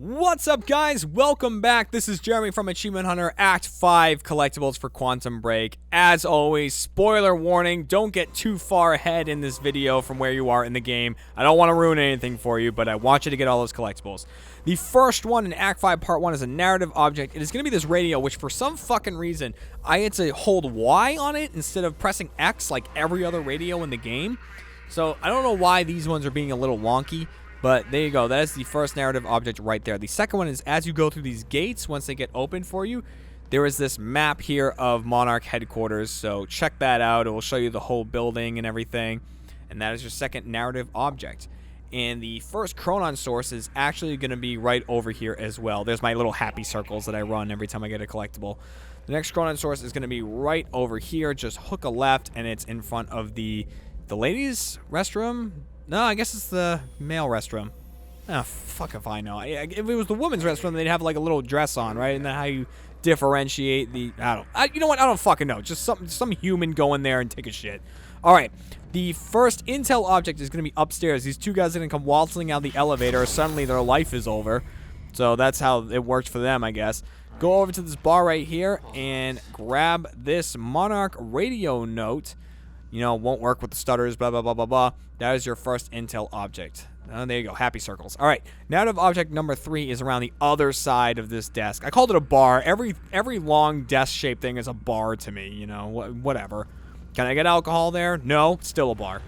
What's up, guys? Welcome back. This is Jeremy from Achievement Hunter, Act 5, Collectibles for Quantum Break. As always, spoiler warning, don't get too far ahead in this video from where you are in the game. I don't want to ruin anything for you, but I want you to get all those collectibles. The first one in Act 5, Part 1 is a narrative object. It is going to be this radio, which for some fucking reason, I had to hold Y on it instead of pressing X like every other radio in the game. So I don't know why these ones are being a little wonky. But there you go. That is the first narrative object right there. The second one is as you go through these gates, once they get open for you, there is this map here of Monarch headquarters. So check that out. It will show you the whole building and everything. And that is your second narrative object. And the first Chronon Source is actually going to be right over here as well. There's my little happy circles that I run every time I get a collectible. The next Chronon Source is going to be right over here. Just hook a left, and it's in front of the ladies' restroom. No, I guess it's the male restroom. Oh, fuck if I know. If it was the women's restroom, they'd have like a little dress on, right? And then how you differentiate the... you know what? I don't fucking know. Just some human go in there and take a shit. All right. The first intel object is going to be upstairs. These two guys are going to come waltzing out of the elevator. Suddenly their life is over. So that's how it worked for them, I guess. Go over to this bar right here and grab this Monarch radio note. You know, won't work with the stutters, blah, blah, blah, blah, blah. That is your first intel object. There you go, happy circles. All right, narrative object number 3 is around the other side of this desk. I called it a bar. Every long desk-shaped thing is a bar to me, you know, whatever. Can I get alcohol there? No, still a bar.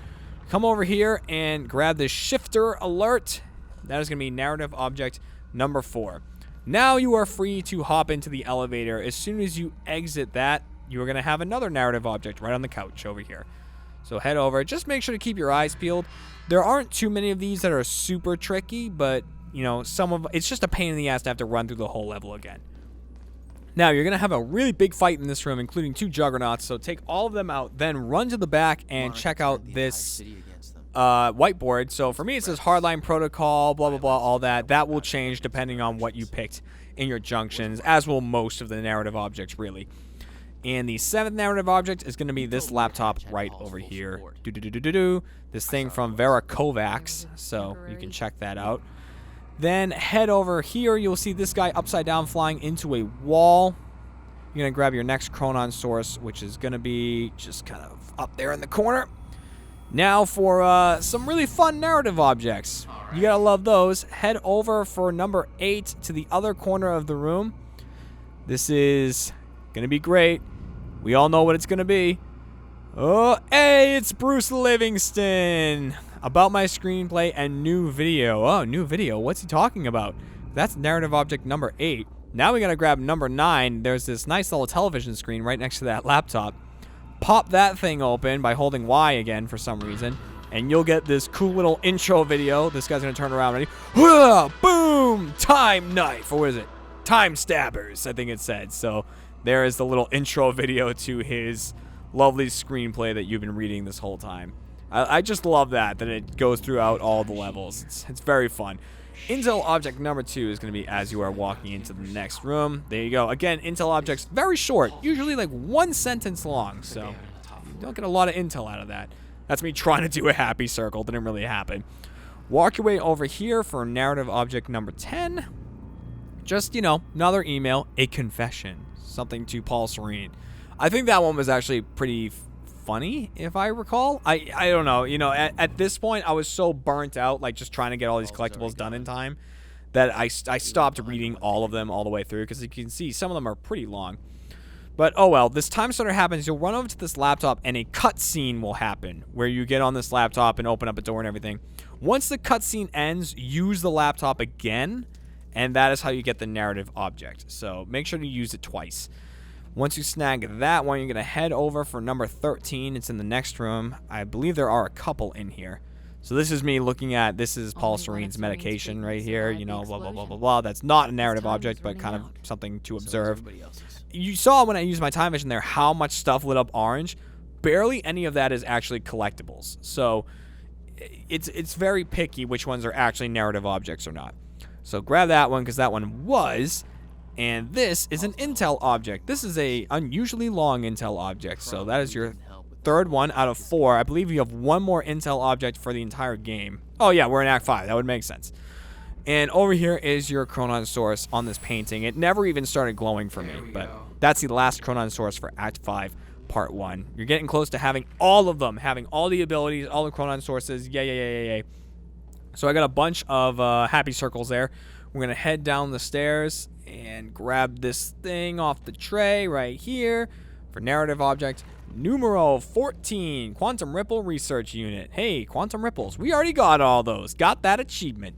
Come over here and grab this shifter alert. That is going to be narrative object number 4. Now you are free to hop into the elevator. As soon as you exit that, you are going to have another narrative object right on the couch over here. So head over. Just make sure to keep your eyes peeled. There aren't too many of these that are super tricky, but, you know, it's just a pain in the ass to have to run through the whole level again. Now, you're going to have a really big fight in this room, including 2 juggernauts, so take all of them out, then run to the back and check out this whiteboard. So for me, it says Hardline Protocol, blah, blah, blah, all that. That will change depending on what you picked in your junctions, as will most of the narrative objects, really. And the 7th narrative object is going to be this laptop right over here. This thing from Vera Kovacs, so you can check that out. Then head over here. You'll see this guy upside down flying into a wall. You're going to grab your next Chronon Source, which is going to be just kind of up there in the corner. Now for some really fun narrative objects. You got to love those. Head over for number 8 to the other corner of the room. This is going to be great. We all know what it's going to be. Oh, hey, it's Bruce Livingston. About my screenplay and new video. Oh, new video. What's he talking about? That's narrative object number 8. Now we got to grab number 9. There's this nice little television screen right next to that laptop. Pop that thing open by holding Y again for some reason. And you'll get this cool little intro video. This guy's going to turn around. Ready? Boom! Time knife. Or what is it? Time stabbers, I think it said. So there is the little intro video to his lovely screenplay that you've been reading this whole time. I just love that it goes throughout all the levels. It's very fun. Intel object number 2 is going to be as you are walking into the next room. There you go. Again, intel objects, very short. Usually like 1 sentence long. So you don't get a lot of intel out of that. That's me trying to do a happy circle. Didn't really happen. Walk your way over here for narrative object number 10. Just, you know, another email. A confession. Something to Paul Serene. I think that one was actually pretty funny, if I recall. I don't know. You know, at this point, I was so burnt out, like just trying to get all these collectibles done in time, that I stopped reading all of them all the way through, because you can see some of them are pretty long. But oh well, this time starter happens. You'll run over to this laptop, and a cutscene will happen, where you get on this laptop and open up a door and everything. Once the cutscene ends, use the laptop again, and that is how you get the narrative object. So make sure to use it twice. Once you snag that one, you're going to head over for number 13. It's in the next room. I believe there are a couple in here. So this is me looking at, this is Paul Serene's medication right here. You know, blah, blah, blah, blah, blah. That's not a narrative object, but kind of something to observe. You saw when I used my time vision there how much stuff lit up orange. Barely any of that is actually collectibles. So it's very picky which ones are actually narrative objects or not. So grab that one, because that one was... And this is an intel object. This is a unusually long intel object. So that is your third one out of 4. I believe you have one more intel object for the entire game. Oh yeah, we're in Act 5. That would make sense. And over here is your Chronon Source on this painting. It never even started glowing for me, but that's the last Chronon Source for Act 5, Part 1. You're getting close to having all of them, having all the abilities, all the Chronon Sources. Yay. So I got a bunch of happy circles there. We're going to head down the stairs and grab this thing off the tray right here for narrative object numero 14, Quantum Ripple Research Unit. Hey, Quantum Ripples. We already got all those. Got that achievement.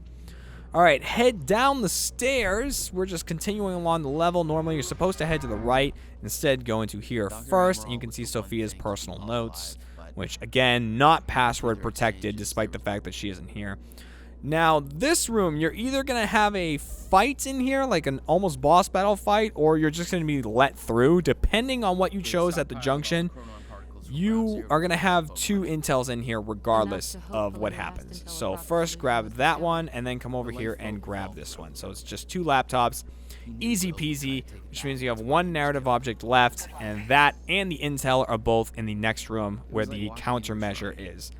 All right, head down the stairs. We're just continuing along the level. Normally, you're supposed to head to the right. Instead, go into here first, and you can see Sophia's personal notes, which, again, not password protected, despite the fact that she isn't here. Now, this room, you're either going to have a fight in here, like an almost boss battle fight, or you're just going to be let through. Depending on what you chose at the junction, you are going to have 2 intels in here regardless of what happens. So first grab that one and then come over here and grab this one. So it's just 2 laptops. Easy peasy, which means you have 1 narrative object left, and that and the intel are both in the next room where the countermeasure is.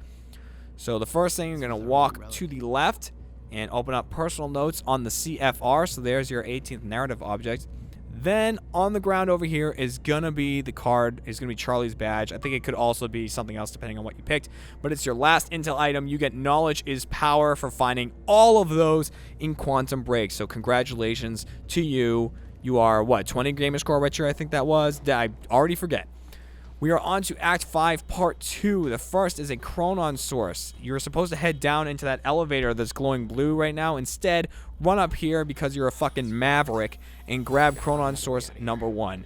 So the first thing, you're going to walk to the left and open up personal notes on the CFR. So there's your 18th narrative object. Then on the ground over here is going to be the card, is going to be Charlie's badge. I think it could also be something else depending on what you picked, but it's your last intel item. You get knowledge is power for finding all of those in Quantum Break. So congratulations to you. You are, what, 20 gamer score richer, I think that was? I already forget. We are on to Act 5, Part 2. The first is a Chronon Source. You're supposed to head down into that elevator that's glowing blue right now. Instead, run up here because you're a fucking maverick and grab Chronon Source number 1.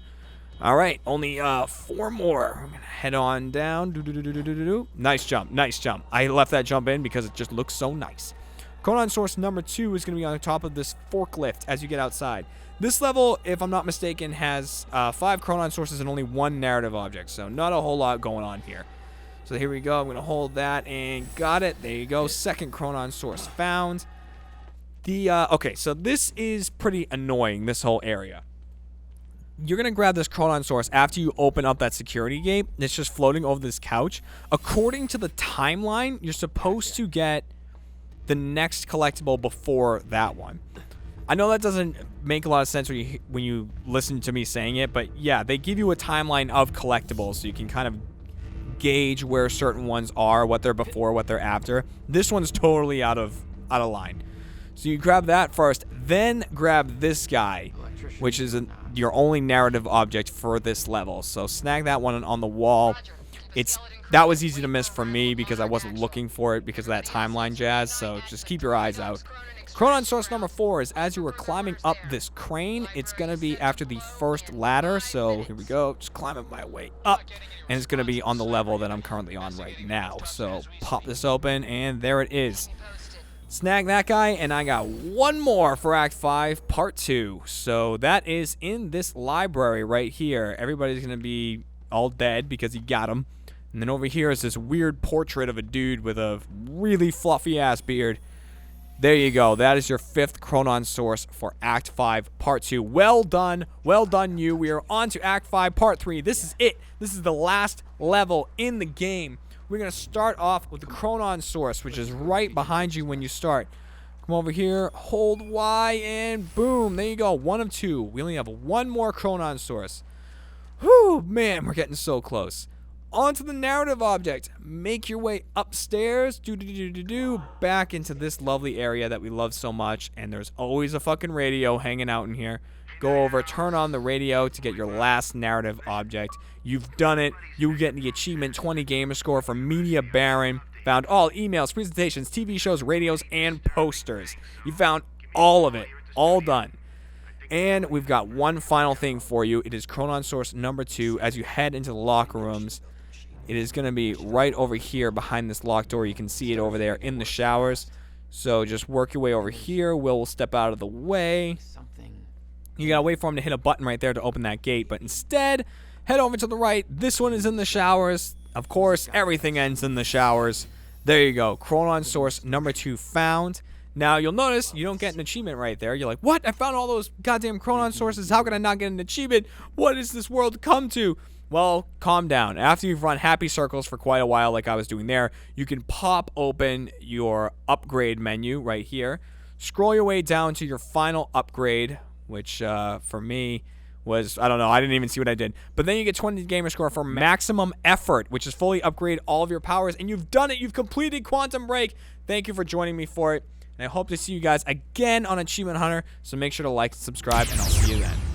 All right, only 4 more. I'm going to head on down. Nice jump, nice jump. I left that jump in because it just looks so nice. Chronon Source number 2 is going to be on the top of this forklift as you get outside. This level, if I'm not mistaken, has 5 Chronon Sources and only 1 narrative object, so not a whole lot going on here. So here we go. I'm going to hold that and got it. There you go. Second Chronon Source found. Okay, so this is pretty annoying, this whole area. You're going to grab this Chronon Source after you open up that security gate. It's just floating over this couch. According to the timeline, you're supposed to get the next collectible before that one. I know that doesn't make a lot of sense when you listen to me saying it, but yeah, they give you a timeline of collectibles so you can kind of gauge where certain ones are, what they're before, what they're after. This one's totally out of line. So you grab that first, then grab this guy, which is your only narrative object for this level. So snag that one on the wall. That was easy to miss for me because I wasn't looking for it because of that timeline jazz, so just keep your eyes out. Chronon Source number 4 is as you were climbing up this crane. It's going to be after the first ladder, so here we go. Just climbing my way up, and it's going to be on the level that I'm currently on right now. So pop this open, and there it is. Snag that guy, and I got 1 more for Act 5, Part 2. So that is in this library right here. Everybody's going to be all dead because he got him. And then over here is this weird portrait of a dude with a really fluffy-ass beard. There you go. That is your 5th Chronon Source for Act 5, Part 2. Well done. Well done, you. We are on to Act 5, Part 3. This is it. This is the last level in the game. We're going to start off with the Chronon Source, which is right behind you when you start. Come over here, hold Y, and boom. There you go. 1 of 2. We only have 1 more Chronon Source. Whew, man, we're getting so close. Onto the narrative object. Make your way upstairs, back into this lovely area that we love so much. And there's always a fucking radio hanging out in here. Go over, turn on the radio to get your last narrative object. You've done it. You get the achievement 20 gamer score from Media Baron. Found all emails, presentations, TV shows, radios, and posters. You found all of it. All done. And we've got one final thing for you. It is Chronon Source number 2 as you head into the locker rooms. It is going to be right over here behind this locked door. You can see it over there in the showers. So just work your way over here. Will step out of the way. You got to wait for him to hit a button right there to open that gate. But instead, head over to the right. This one is in the showers. Of course, everything ends in the showers. There you go. Chronon Source number 2 found. Now, you'll notice you don't get an achievement right there. You're like, what? I found all those goddamn Chronon Sources. How can I not get an achievement? What is this world come to? Well, calm down. After you've run happy circles for quite a while like I was doing there, you can pop open your upgrade menu right here. Scroll your way down to your final upgrade, which for me was, I don't know, I didn't even see what I did. But then you get 20 gamer score for maximum effort, which is fully upgrade all of your powers. And you've done it. You've completed Quantum Break. Thank you for joining me for it. And I hope to see you guys again on Achievement Hunter. So make sure to like and subscribe, and I'll see you then.